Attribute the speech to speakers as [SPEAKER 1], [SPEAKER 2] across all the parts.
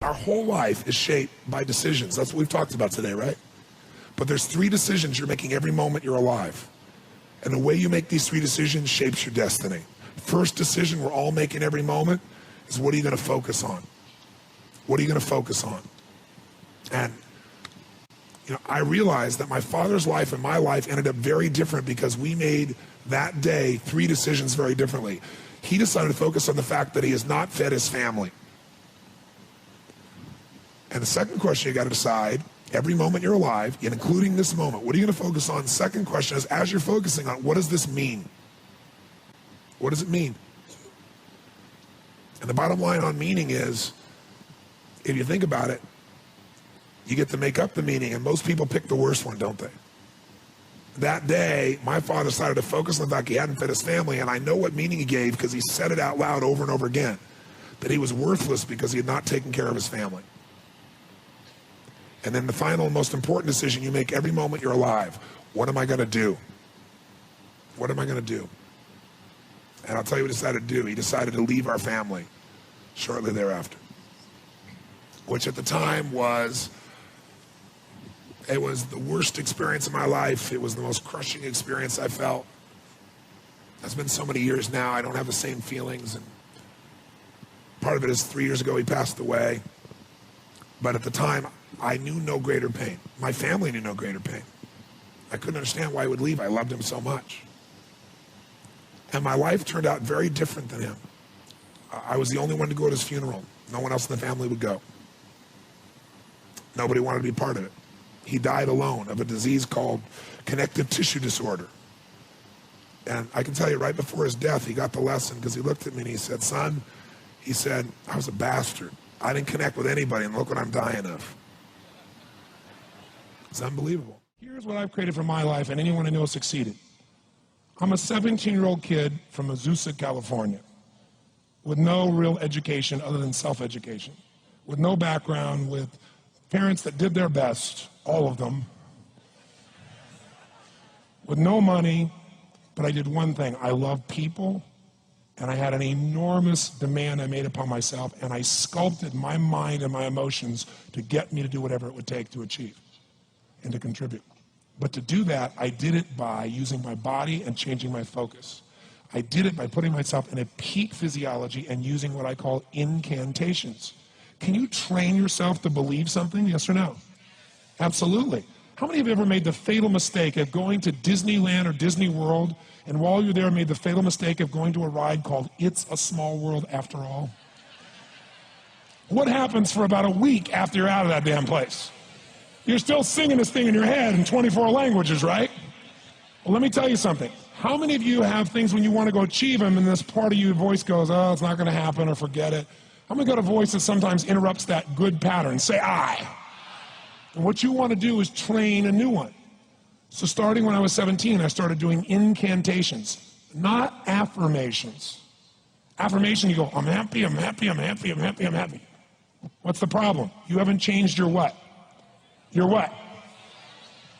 [SPEAKER 1] Our whole life is shaped by decisions. That's what we've talked about today, right? But there's 3 decisions you're making every moment you're alive. And the way you make these 3 decisions shapes your destiny. First decision we're all making every moment is, what are you going to focus on? What are you going to focus on? And I realized that my father's life and my life ended up very different because we made that day 3 decisions very differently. He decided to focus on the fact that he has not fed his family. And the second question you got to decide, every moment you're alive, including this moment, what are you going to focus on? Second question is, as you're focusing on, what does this mean? What does it mean? And the bottom line on meaning is, if you think about it, you get to make up the meaning, and most people pick the worst one, don't they? That day, my father decided to focus on the fact he hadn't fed his family, and I know what meaning he gave because he said it out loud over and over again, that he was worthless because he had not taken care of his family. And then the final and most important decision you make every moment you're alive, what am I going to do? What am I going to do? And I'll tell you what he decided to do. He decided to leave our family shortly thereafter, which at the time was the worst experience of my life. It was the most crushing experience I felt. It's been so many years now, I don't have the same feelings. And part of it is 3 years ago he passed away. But at the time, I knew no greater pain. My family knew no greater pain. I couldn't understand why he would leave. I loved him so much. And my life turned out very different than him. I was the only one to go to his funeral. No one else in the family would go. Nobody wanted to be part of it. He died alone of a disease called connective tissue disorder. And I can tell you, right before his death, he got the lesson because he looked at me and he said, "Son," he said, "I was a bastard. I didn't connect with anybody, and look what I'm dying of." It's unbelievable. Here's what I've created for my life, and anyone I know succeeded. I'm a 17-year-old kid from Azusa, California, with no real education other than self-education, with no background, with parents that did their best, all of them, with no money, but I did one thing. I loved people, and I had an enormous demand I made upon myself, and I sculpted my mind and my emotions to get me to do whatever it would take to achieve and to contribute. But to do that, I did it by using my body and changing my focus. I did it by putting myself in a peak physiology and using what I call incantations. Can you train yourself to believe something, yes or no? Absolutely. How many of you have ever made the fatal mistake of going to Disneyland or Disney World, and while you're there made the fatal mistake of going to a ride called It's a Small World After All? What happens for about a week after you're out of that damn place? You're still singing this thing in your head in 24 languages, right? Well, let me tell you something. How many of you have things when you want to go achieve them and this part of your voice goes, "Oh, it's not going to happen," or "Forget it"? How many got a voice that sometimes interrupts that good pattern? Say "I." And what you want to do is train a new one. So starting when I was 17, I started doing incantations, not affirmations. Affirmation, you go, "I'm happy, I'm happy, I'm happy, I'm happy, I'm happy." What's the problem? You haven't changed your what? Your what?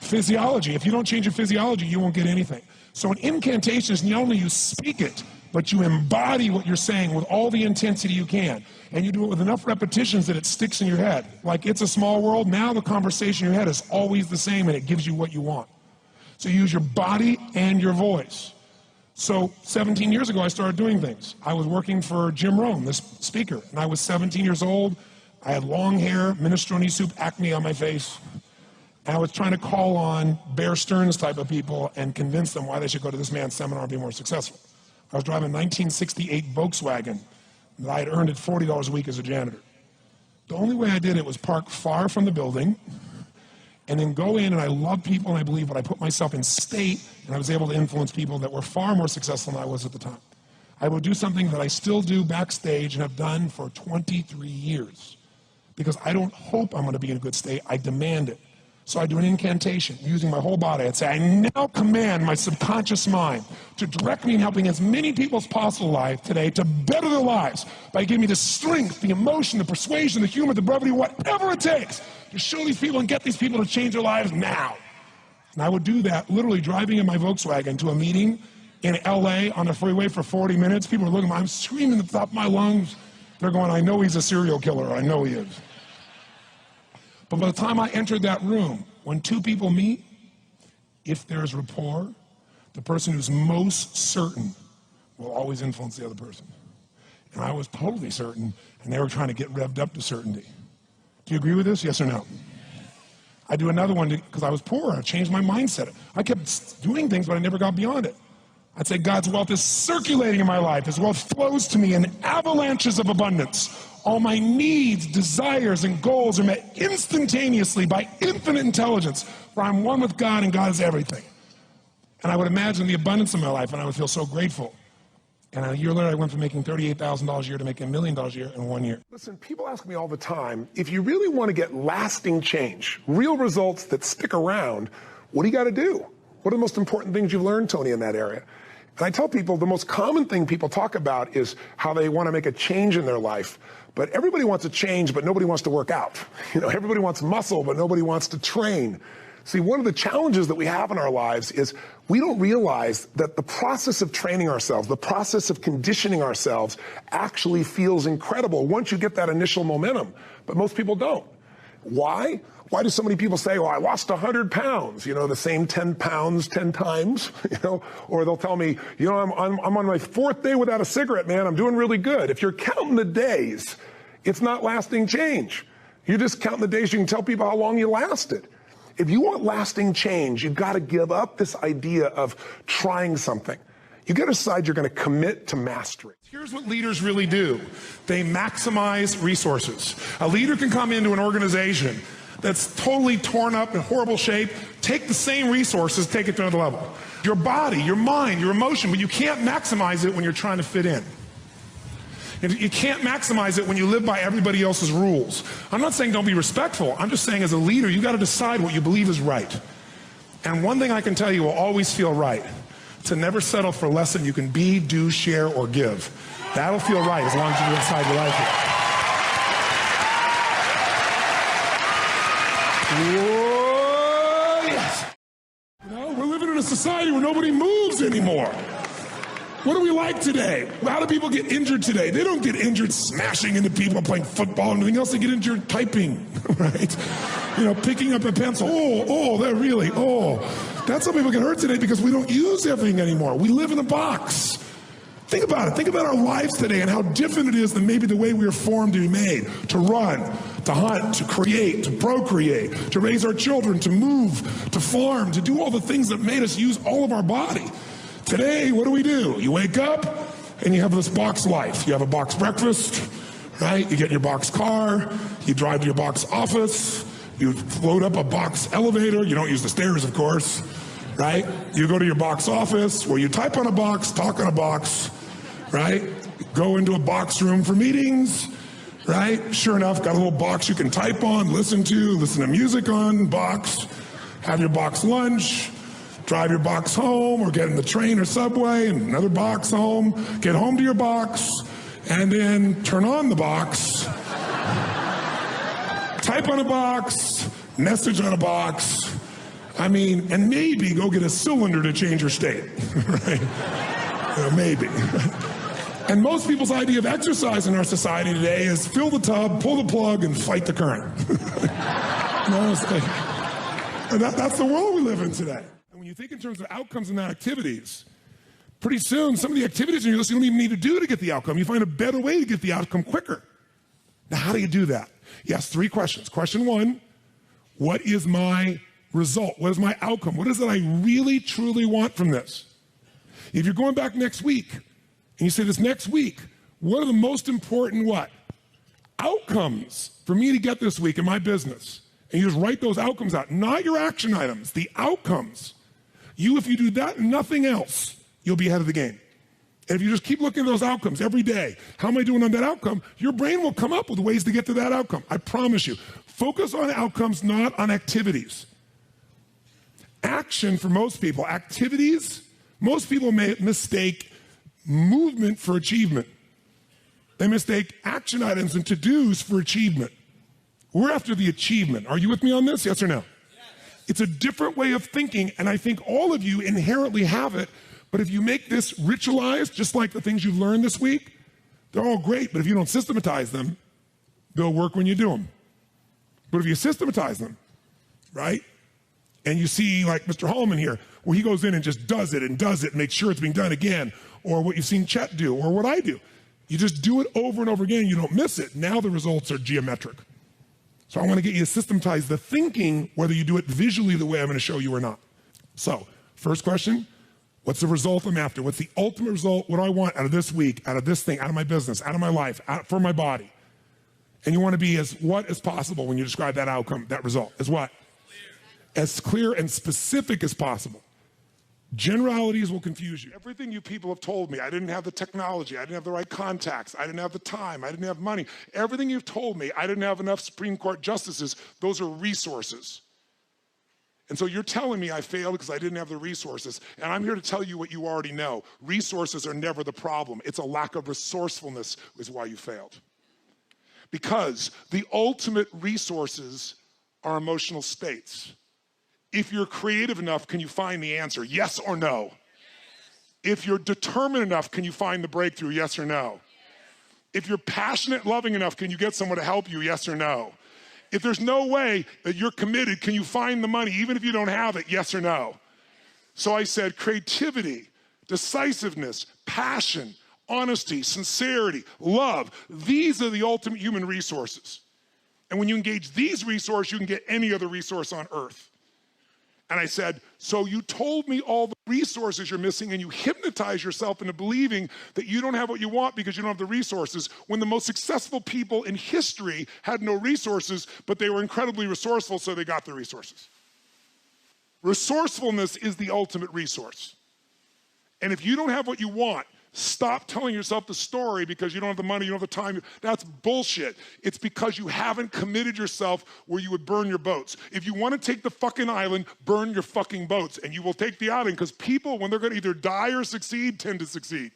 [SPEAKER 1] Physiology. If you don't change your physiology, you won't get anything. So an incantation is not only you speak it, but you embody what you're saying with all the intensity you can. And you do it with enough repetitions that it sticks in your head. Like It's a Small World, now the conversation in your head is always the same and it gives you what you want. So you use your body and your voice. So 17 years ago, I started doing things. I was working for Jim Rohn, this speaker, and I was 17 years old. I had long hair, minestrone soup, acne on my face. And I was trying to call on Bear Stearns type of people and convince them why they should go to this man's seminar and be more successful. I was driving a 1968 Volkswagen that I had earned at $40 a week as a janitor. The only way I did it was park far from the building and then go in, and I love people and I believe, but I put myself in state and I was able to influence people that were far more successful than I was at the time. I would do something that I still do backstage and have done for 23 years. Because I don't hope I'm going to be in a good state, I demand it. So I do an incantation using my whole body. I'd say, "I now command my subconscious mind to direct me in helping as many people as possible alive today to better their lives by giving me the strength, the emotion, the persuasion, the humor, the brevity, whatever it takes to show these people and get these people to change their lives now." And I would do that literally driving in my Volkswagen to a meeting in LA on the freeway for 40 minutes. People are looking at me, I'm screaming at the top of my lungs. They're going, "I know he's a serial killer, I know he is." But by the time I entered that room, when two people meet, if there's rapport, the person who's most certain will always influence the other person. And I was totally certain, and they were trying to get revved up to certainty. Do you agree with this, yes or no? I do another one because I was poor. I changed my mindset. I kept doing things, but I never got beyond it. I'd say God's wealth is circulating in my life. His wealth flows to me in avalanches of abundance. All my needs, desires, and goals are met instantaneously by infinite intelligence, for I'm one with God and God is everything. And I would imagine the abundance in my life, and I would feel so grateful. And a year later, I went from making $38,000 a year to making $1 million a year in 1 year.
[SPEAKER 2] Listen, people ask me all the time, if you really want to get lasting change, real results that stick around, what do you got to do? What are the most important things you've learned, Tony, in that area? And I tell people the most common thing people talk about is how they want to make a change in their life. But everybody wants a change, but nobody wants to work out. You know, everybody wants muscle, but nobody wants to train. See, one of the challenges that we have in our lives is we don't realize that the process of training ourselves, the process of conditioning ourselves actually feels incredible once you get that initial momentum. But most people don't. Why? Why do so many people say, well, I lost 100 pounds, you know, the same 10 pounds 10 times, you know, or they'll tell me, you know, I'm on my 4th day without a cigarette, man, I'm doing really good. If you're counting the days, it's not lasting change. You're just counting the days you can tell people how long you lasted. If you want lasting change, you've got to give up this idea of trying something. You got to decide you're going to commit to mastery.
[SPEAKER 1] Here's what leaders really do. They maximize resources. A leader can come into an organization that's totally torn up in horrible shape, take the same resources, take it to another level. Your body, your mind, your emotion, but you can't maximize it when you're trying to fit in. You can't maximize it when you live by everybody else's rules. I'm not saying don't be respectful. I'm just saying as a leader, you got to decide what you believe is right. And one thing I can tell you will always feel right, to never settle for less than you can be, do, share, or give. That'll feel right as long as you're inside your life here. Whoa, yes. You know, we're living in a society where nobody moves anymore. What do we like today? How do people get injured today? They don't get injured smashing into people, playing football and everything else. They get injured typing, right? You know, picking up a pencil. That's how people get hurt today because we don't use everything anymore. We live in a box. Think about it. Think about our lives today and how different it is than maybe the way we were formed to be made, to run, to hunt, to create, to procreate, to raise our children, to move, to farm, to do all the things that made us use all of our body. Today, what do? You wake up and you have this box life. You have a box breakfast, right? You get in your box car, you drive to your box office, you float up a box elevator. You don't use the stairs, of course, right? You go to your box office where you type on a box, talk on a box, right? Go into a box room for meetings, right? Sure enough, got a little box you can type on, listen to music on, box, have your box lunch, drive your box home or get in the train or subway and another box home, get home to your box, and then turn on the box, type on a box, message on a box, and maybe go get a cylinder to change your state, right? Maybe. And most people's idea of exercise in our society today is fill the tub, pull the plug, and fight the current. That's the world we live in today. When you think in terms of outcomes and not activities, pretty soon some of the activities in your list you don't even need to do to get the outcome. You find a better way to get the outcome quicker. Now, how do you do that? Yes, 3 questions. Question 1, what is my result? What is my outcome? What is it I really, truly want from this? If you're going back next week and you say this next week, what are the most important outcomes for me to get this week in my business? And you just write those outcomes out, not your action items, the outcomes. If you do that and nothing else, you'll be ahead of the game. And if you just keep looking at those outcomes every day, how am I doing on that outcome? Your brain will come up with ways to get to that outcome. I promise you. Focus on outcomes, not on activities. Action for most people, activities, most people may mistake movement for achievement. They mistake action items and to-dos for achievement. We're after the achievement. Are you with me on this? Yes or no? It's a different way of thinking, and I think all of you inherently have it, but if you make this ritualized, just like the things you've learned this week, they're all great, but if you don't systematize them, they'll work when you do them. But if you systematize them, right? And you see like Mr. Hallman here, where he goes in and just does it and makes sure it's being done again, or what you've seen Chet do, or what I do. You just do it over and over again, you don't miss it. Now the results are geometric. So I want to get you to systematize the thinking, whether you do it visually the way I'm going to show you or not. So, first question, what's the result I'm after? What's the ultimate result? What do I want out of this week, out of this thing, out of my business, out of my life, for my body? And you want to be as what as possible when you describe that outcome, that result. As what? As clear and specific as possible. Generalities will confuse you. Everything you people have told me, I didn't have the technology, I didn't have the right contacts, I didn't have the time, I didn't have money. Everything you've told me, I didn't have enough Supreme Court justices, those are resources. And so you're telling me I failed because I didn't have the resources. And I'm here to tell you what you already know. Resources are never the problem. It's a lack of resourcefulness is why you failed. Because the ultimate resources are emotional states. If you're creative enough, can you find the answer? Yes or no? If you're determined enough, can you find the breakthrough? Yes or no? If you're passionate, loving enough, can you get someone to help you? Yes or no? If there's no way that you're committed, can you find the money even if you don't have it? Yes or no? So I said creativity, decisiveness, passion, honesty, sincerity, love. These are the ultimate human resources. And when you engage these resources, you can get any other resource on earth. And I said, so you told me all the resources you're missing and you hypnotize yourself into believing that you don't have what you want because you don't have the resources, when the most successful people in history had no resources, but they were incredibly resourceful, so they got the resources. Resourcefulness is the ultimate resource. And if you don't have what you want, stop telling yourself the story because you don't have the money, you don't have the time. That's bullshit. It's because you haven't committed yourself where you would burn your boats. If you want to take the fucking island, burn your fucking boats, and you will take the island, because people, when they're going to either die or succeed, tend to succeed.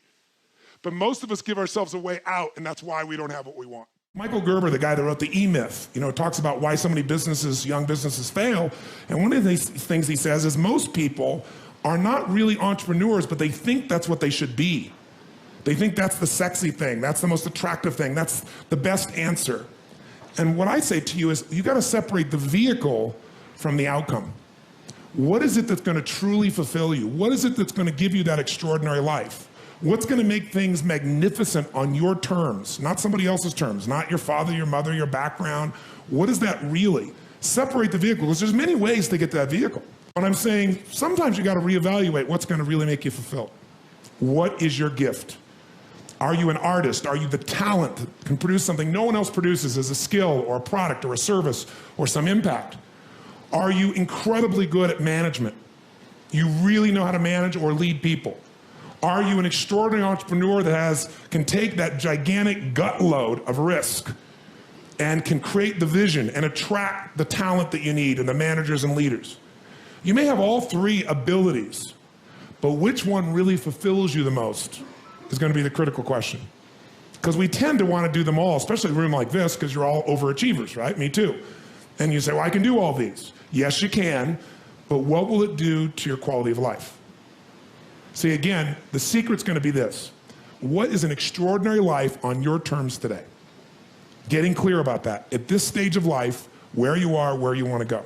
[SPEAKER 1] But most of us give ourselves a way out, and that's why we don't have what we want. Michael Gerber, the guy that wrote the E-Myth, talks about why so many businesses, young businesses fail. And one of the things he says is most people are not really entrepreneurs, but they think that's what they should be. They think that's the sexy thing, that's the most attractive thing, that's the best answer. And what I say to you is, you gotta separate the vehicle from the outcome. What is it that's gonna truly fulfill you? What is it that's gonna give you that extraordinary life? What's gonna make things magnificent on your terms, not somebody else's terms, not your father, your mother, your background? What is that really? Separate the vehicle, because there's many ways to get to that vehicle. But I'm saying, sometimes you gotta reevaluate what's gonna really make you fulfilled. What is your gift? Are you an artist? Are you the talent that can produce something no one else produces as a skill or a product or a service or some impact? Are you incredibly good at management? You really know how to manage or lead people? Are you an extraordinary entrepreneur that can take that gigantic gut load of risk and can create the vision and attract the talent that you need and the managers and leaders? You may have all three abilities, but which one really fulfills you the most is going to be the critical question. Because we tend to want to do them all, especially in a room like this, because you're all overachievers, right? Me too. And you say, well, I can do all these. Yes, you can, but what will it do to your quality of life? See, again, the secret's going to be this. What is an extraordinary life on your terms today? Getting clear about that. At this stage of life, where you are, where you want to go.